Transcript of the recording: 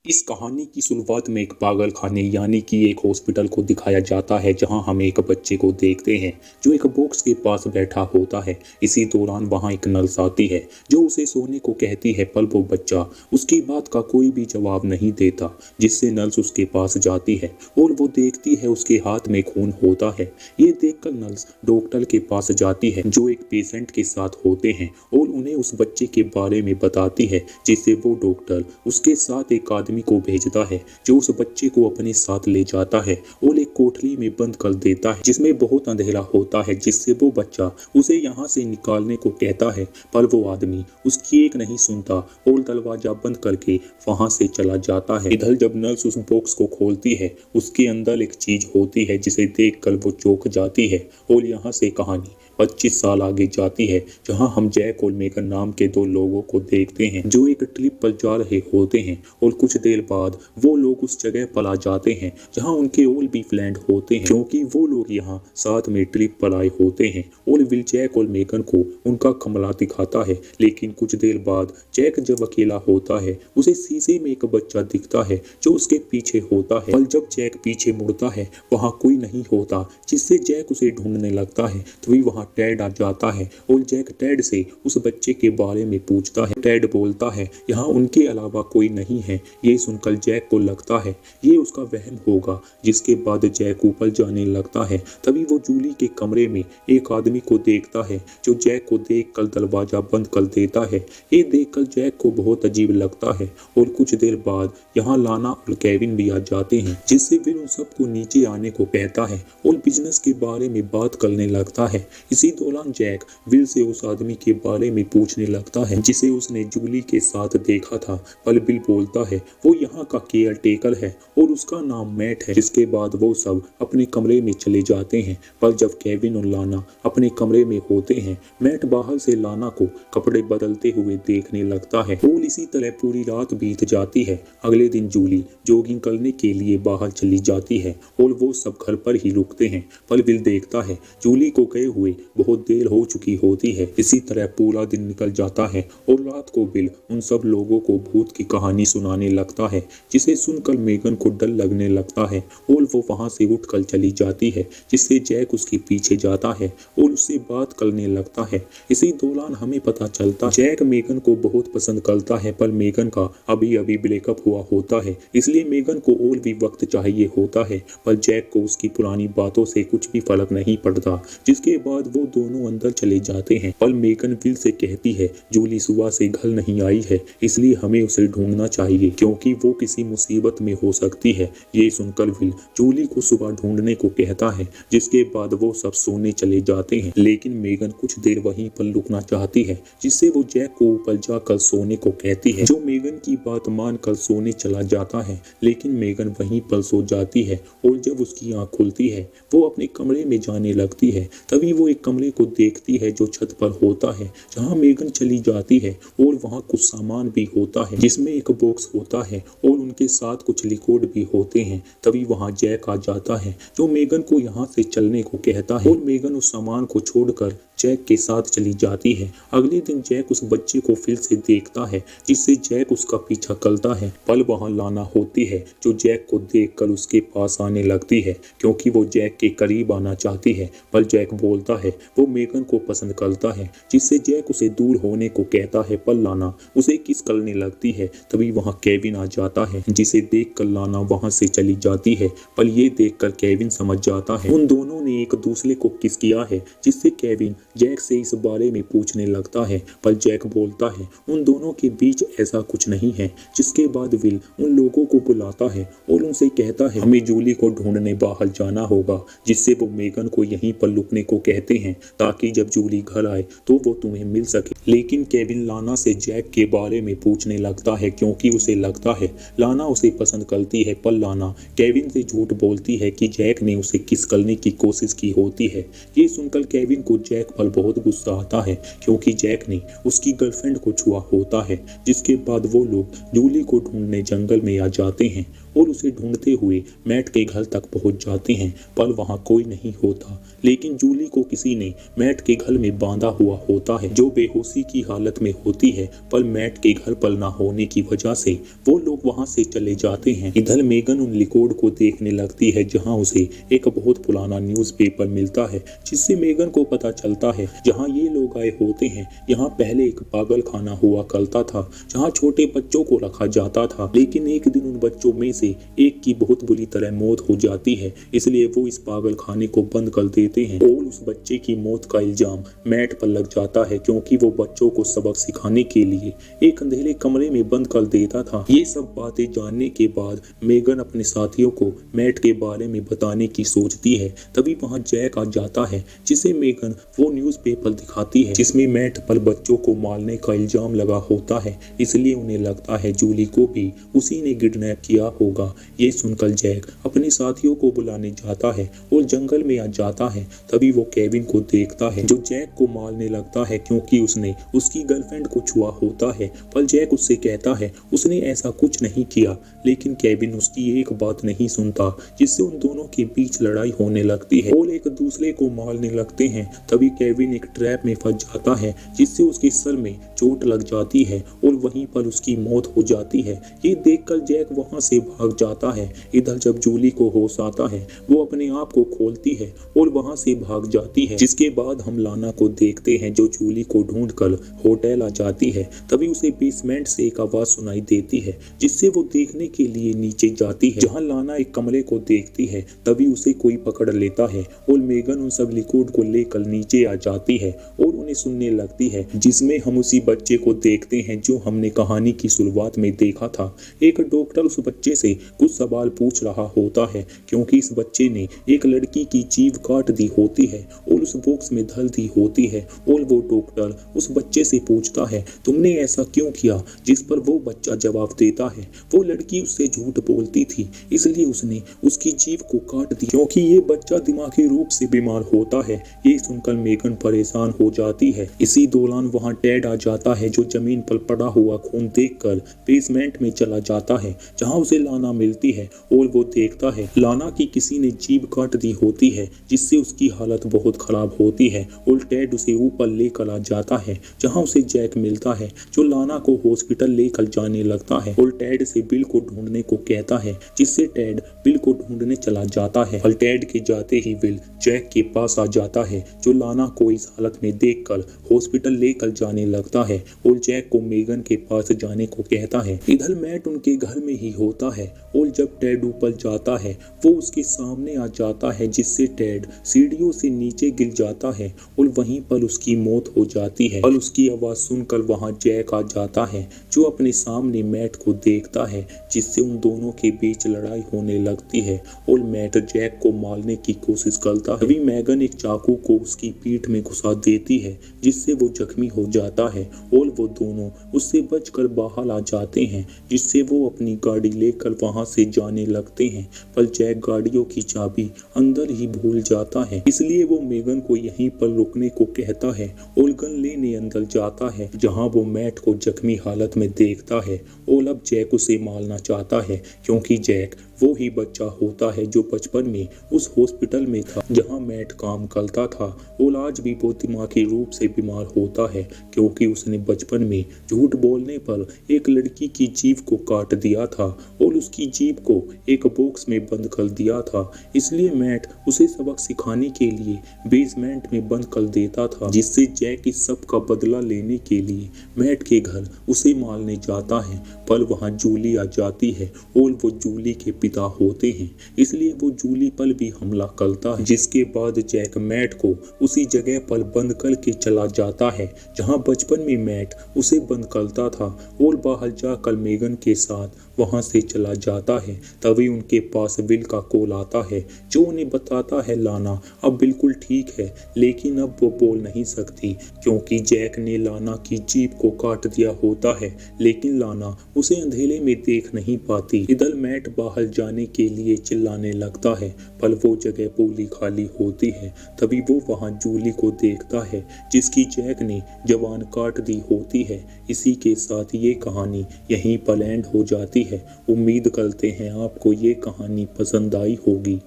इस कहानी की शुरुआत में एक पागल खाने यानी कि एक हॉस्पिटल को दिखाया जाता है जहां हम एक बच्चे को देखते हैं जो एक बॉक्स के पास बैठा होता है। इसी दौरान वहां एक नर्स आती है जो उसे सोने को कहती है, पर वो बच्चा उसकी बात का कोई भी जवाब नहीं देता, जिससे नर्स उसके पास जाती है और वो देखती है उसके हाथ में खून होता है। ये देखकर नर्स डॉक्टर के पास जाती है जो एक पेशेंट के साथ होते हैं और उन्हें उस बच्चे के बारे में बताती है, जिससे वो डॉक्टर उसके साथ एक आदमी को भेजता है जो उस बच्चे को अपने साथ ले जाता है और एक कोठरी में बंद कर देता है जिसमें बहुत अंधेरा होता है, जिससे वो बच्चा उसे यहाँ से निकालने को कहता है, पर वो आदमी उसकी एक नहीं सुनता और दरवाजा बंद करके वहां से चला जाता है। इधर जब नर्स उस बॉक्स को खोलती है, उसके अंदर एक चीज होती है जिसे देखकर वो चौंक जाती है और यहाँ से कहानी 25 साल आगे जाती है, जहां हम जैक और मेगन नाम के दो लोगों को देखते हैं जो एक ट्रिप पर जा रहे होते हैं और कुछ देर बाद वो लोग उस जगह पर आ जाते हैं जहां उनके ओल भी फ्लैंड होते हैं, क्योंकि वो लोग यहां साथ में ट्रिप पर आए होते हैं। और विल जैक और मेगन को उनका कमरा दिखाता है, लेकिन कुछ देर बाद जैक जब अकेला होता है उसे शीशे में एक बच्चा दिखता है जो उसके पीछे होता है, पर जब जैक पीछे मुड़ता है वहाँ कोई नहीं होता, जिससे जैक उसे ढूंढने लगता है। तभी वहाँ टेड आ जाता है और जैक टेड से उस बच्चे के बारे में पूछता है। टेड बोलता है यहाँ उनके अलावा कोई नहीं है। ये सुनकर जैक को लगता है ये उसका वहम होगा, जिसके बाद जैक ऊपर जाने लगता है। तभी वो जूली के कमरे में एक आदमी को देखता है जो जैक को देखकर दरवाजा बंद कर देता है। ये देखकर जैक को बहुत अजीब लगता है और कुछ देर बाद यहाँ लाना और केविन भी आ जाते हैं, जिससे फिर उन सबको नीचे आने को कहता है और बिजनेस के बारे में बात करने लगता है। इसी दौरान जैक विल से उस आदमी के बारे में पूछने लगता है जिसे उसने जूली के साथ देखा था, पर विल बोलता है वो यहाँ का केयर टेकर है और उसका नाम मैट है। जिसके बाद वो सब अपने कमरे में चले जाते हैं, पर जब केविन और लाना अपने कमरे में होते हैं, मैट बाहर से लाना को कपड़े बदलते हुए देखने लगता है और इसी तरह पूरी रात बीत जाती है। अगले दिन जूली जॉगिंग करने के लिए बाहर चली जाती है और वो सब घर पर ही रुकते हैं, पर विल देखता है जूली को गए हुए बहुत देर हो चुकी होती है। इसी तरह पूरा दिन निकल जाता है और रात को विल उन सब लोगों को भूत की कहानी सुनाने लगता है, जिसे सुनकर मेगन को डर लगने लगता है और वो वहां से उठकर चली जाती है, जिससे जैक उसके पीछे जाता है और उससे बात करने लगता है। इसी दौरान हमें पता चलता जैक मेगन को बहुत पसंद करता है, पर मेगन का अभी अभी ब्रेकअप हुआ होता है, इसलिए मेगन को और भी वक्त चाहिए होता है, पर जैक को उसकी पुरानी बातों से कुछ भी फर्क नहीं पड़ता। जिसके बाद वो दोनों अंदर चले जाते हैं, पर मेगन विल से कहती है जूली सुबह से घर नहीं आई है, इसलिए हमें उसे ढूंढना चाहिए क्योंकि वो किसी मुसीबत में हो सकती है। ये सुनकर विल जूली को सुबह ढूंढने को कहता है, जिसके बाद वो सब सोने चले जाते हैं, लेकिन मेगन कुछ देर वहीं पर रुकना चाहती है, जिससे वो जैक को ऊपर जाकर सोने को कहती है, जो मेगन की बात मानकर सोने चला जाता है। लेकिन मेगन वहीं पर सो जाती है और जब उसकी आंख खुलती है वो अपने कमरे में जाने लगती है। तभी वो एक कमरे को देखती है जो छत पर होता है, जहां मेगन चली जाती है और वहां कुछ सामान भी होता है, जिसमें एक बॉक्स होता है और उनके साथ कुछ लिक्विड भी होते हैं। तभी वहां जैक आ जाता है जो मेगन को यहाँ से चलने को कहता है और मेगन उस सामान को छोड़कर जैक के साथ चली जाती है। अगले दिन जैक उस बच्चे को फिर से देखता है, जिससे जैक उसका पीछा करता है, पर वहां लाना होती है जो जैक को देखकर उसके पास आने लगती है क्योंकि वो जैक के करीब आना चाहती है, पर जैक बोलता है वो मेगन को पसंद करता है, जिससे जैक उसे दूर होने को कहता है, पर लाना उसे किस करने लगती है। तभी वहां केविन आ जाता है, जिसे देखकर लाना वहां से चली जाती है, पर ये देखकर केविन समझ जाता है उन दोनों ने एक दूसरे को किस किया है, जिससे केविन जैक से इस बारे में पूछने लगता है, पर जैक बोलता है उन दोनों के बीच ऐसा कुछ नहीं है। जिसके बाद विल उन लोगों को बुलाता है और उनसे कहता है हमें जूली को ढूंढने बाहर जाना होगा, जिससे वो मेगन को यहीं पर रुकने को कहते हैं ताकि जब जूली घर आए तो वो तुम्हें मिल सके। लेकिन केविन लाना से जैक के बारे में पूछने लगता है क्योंकि उसे लगता है लाना उसे पसंद करती है, पर लाना केविन से झूठ बोलती है कि जैक ने उसे किस करने की कोशिश की होती है। ये सुनकर केविन को जैक पल बहुत गुस्सा आता है क्योंकि जैक ने उसकी गर्लफ्रेंड को छुआ होता है। जिसके बाद वो लोग जूली को ढूंढने जंगल में आ जाते हैं और उसे ढूंढते हुए मैट के घर तक पहुंच जाते हैं, पर वहां कोई नहीं होता। लेकिन जूली को किसी ने मैट के घर में बांधा हुआ होता है, जो बेहोशी की हालत में होती है, पर मैट के घर पर ना होने की वजह से वो लोग वहां से चले जाते हैं। इधर मेगन उन रिकॉर्ड को देखने लगती है जहां उसे एक बहुत पुराना न्यूज़पेपर मिलता है, जिससे मेगन को पता चलता है जहां ये लोग आए होते हैं यहाँ पहले एक पागल खाना हुआ करता था जहाँ छोटे बच्चों को रखा जाता था। लेकिन एक दिन उन बच्चों में से एक की बहुत बुरी तरह मौत हो जाती है, इसलिए वो इस पागल खाने को बंद कर देते हैं और उस बच्चे की मौत का इल्जाम मैट पर लग जाता है क्योंकि वो बच्चों को सबक सिखाने के लिए एक अंधेरे कमरे में बंद कर देता था। ये सब बातें जानने के बाद मेगन अपने साथियों को मैट के बारे में बताने की सोचती है। तभी वहाँ जैक आ जाता है, जिसे मेगन वो न्यूज़पेपर दिखाती है जिसमें मैट पर बच्चों को मारने का इल्जाम लगा होता है, इसलिए उन्हें लगता है जूली को भी उसी ने किडनैप किया होगा। ये सुनकर जैक अपने साथियों को बुलाने जाता है और जंगल में आ जाता है। तभी वो केविन को देखता है जो जैक को मारने लगता है क्योंकि उसने उसकी गर्लफ्रेंड को छुआ होता है, पर जैक उससे कहता है उसने ऐसा कुछ नहीं किया। लेकिन केविन उसकी एक बात नहीं सुनता, जिससे उन दोनों के बीच लड़ाई होने लगती है और एक दूसरे को मारने लगते हैं। तभी केविन एक ट्रैप में फंस जाता है, जिससे उसके सर में चोट लग जाती है और वहीं पर उसकी मौत हो जाती है। ये देखकर जैक वहां से भाग जाता है। इधर जब जूली को होश आता है, वो अपने आप को खोलती है और वहां से भाग जाती है। जिसके बाद हम लाना को देखते हैं जो जूली को ढूंढकर होटल आ जाती है। तभी उसे बेसमेंट से एक आवाज सुनाई देती है, जिससे वो देखने के लिए नीचे जाती है जहां लाना एक कमरे को देखती है। तभी उसे कोई पकड़ लेता है और मेगन उन सब लिक्विड को लेकर नीचे आ जाती है और उन्हें सुनने लगती है, जिसमें हम उसी बच्चे को देखते हैं जो हमने कहानी की शुरुआत में देखा था। एक डॉक्टर उस बच्चे से कुछ सवाल पूछ रहा होता है क्योंकि इस बच्चे ने एक लड़की की जीभ काट दी होती है और उस बॉक्स में धर दी होती है। और वो डॉक्टर उस बच्चे से पूछता है तुमने ऐसा क्यों किया, जिस पर वो बच्चा जवाब देता है वो लड़की उससे झूठ बोलती थी, इसलिए उसने उसकी जीभ को काट दी क्योंकि ये बच्चा दिमागी रूप से बीमार होता है। ये सुनकर मेगन परेशान हो जाती है। इसी दौरान वहाँ टेड आ जाता है जो जमीन पर पड़ा हुआ खून देखकर बेसमेंट में चला जाता है जहाँ उसे लाना मिलती है और वो देखता है लाना की किसी ने जीभ काट दी होती है, जिससे उसकी हालत बहुत खराब होती है और टेड उसे ऊपर लेकर आ जाता है जहाँ उसे जैक मिलता है जो लाना को हॉस्पिटल लेकर जाने लगता है और टेड से बिल को ढूंढने को कहता है, जिससे टेड बिल को ढूंढने चला जाता है। और टेड के जाते ही बिल जैक के पास आ जाता है जो लाना को इस हालत में देखकर हॉस्पिटल लेकर जाने लगता है और जैक को मेगन के पास जाने को कहता है। इधर मैट उनके घर में ही होता है और जब टेड ऊपर जाता है वो उसके सामने आ जाता है, जिससे टेड सीढ़ियों से नीचे गिर जाता है और वहीं पर उसकी मौत हो जाती है। और उसकी आवाज सुनकर वहां जैक आ जाता है जो अपने सामने मैट को देखता है, जिससे उन दोनों के बीच लड़ाई होने लगती है और मैट जैक को मारने की कोशिश करता है। तभी मैगन एक चाकू को उसकी पीठ में घुसा देती है, जिससे वो जख्मी हो जाता है और वो दोनों उससे बचकर बाहर आ जाते हैं, जिससे वो अपनी गाड़ी लेकर वहां से जाने लगते हैं। पर जैक गाड़ियों की चाबी अंदर ही भूल जाता है, इसलिए वो मेगन को यहीं पर रुकने को कहता है और गन लेने अंदर जाता है जहां वो मैट को जख्मी हालत में देखता है और अब जैक उसे मारना चाहता है क्योंकि जैक वो ही बच्चा होता है जो बचपन में उस हॉस्पिटल में था जहां मैट काम करता था और आज भी वो दिमागी रूप से बीमार होता है क्योंकि उसने बचपन में झूठ बोलने पर एक लड़की की जीभ को काट दिया था और उसकी जीभ को एक बॉक्स में बंद कर दिया था। इसलिए मैट उसे सबक सिखाने के लिए बेसमेंट में बंद कर देता था, जिससे जैक इस सब का बदला लेने के लिए मैट के घर उसे मारने जाता है। पर वहां जूली आ जाती है और वो जूली के पिता होते हैं, इसलिए वो जूली पर भी हमला करता है, जिसके बाद जैक मैट को उसी जगह पर बंद करके चला जाता है जहां बचपन में मैट उसे बंद करता था और बाहर जाकर मेगन के साथ वहां से चला जाता है। तभी उनके पास विल का कॉल आता है जो उन्हें बताता है लाना अब बिल्कुल ठीक है, लेकिन अब वो बोल नहीं सकती क्योंकि जैक ने लाना की जीभ को काट दिया होता है, लेकिन लाना उसे अंधेरे में देख नहीं पाती। इधर मैट बाहर जाने के लिए चिल्लाने लगता है पर वो जगह पूरी खाली होती है। तभी वो वहां जूली को देखता है जिसकी जैक ने जबान काट दी होती है। इसी के साथ ये कहानी यहीं पर एंड हो जाती है। उम्मीद करते हैं आपको ये कहानी पसंद आई होगी।